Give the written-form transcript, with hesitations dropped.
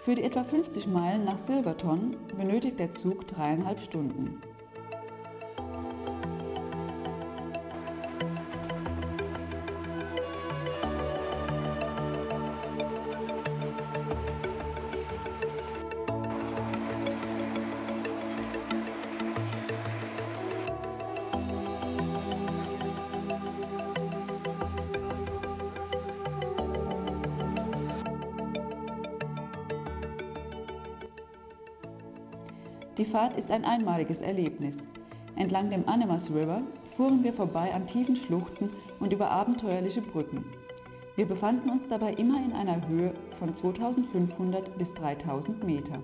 Für die etwa 50 Meilen nach Silverton benötigt der Zug 3,5 Stunden. Die Fahrt ist ein einmaliges Erlebnis. Entlang dem Animas River fuhren wir vorbei an tiefen Schluchten und über abenteuerliche Brücken. Wir befanden uns dabei immer in einer Höhe von 2500 bis 3000 Meter.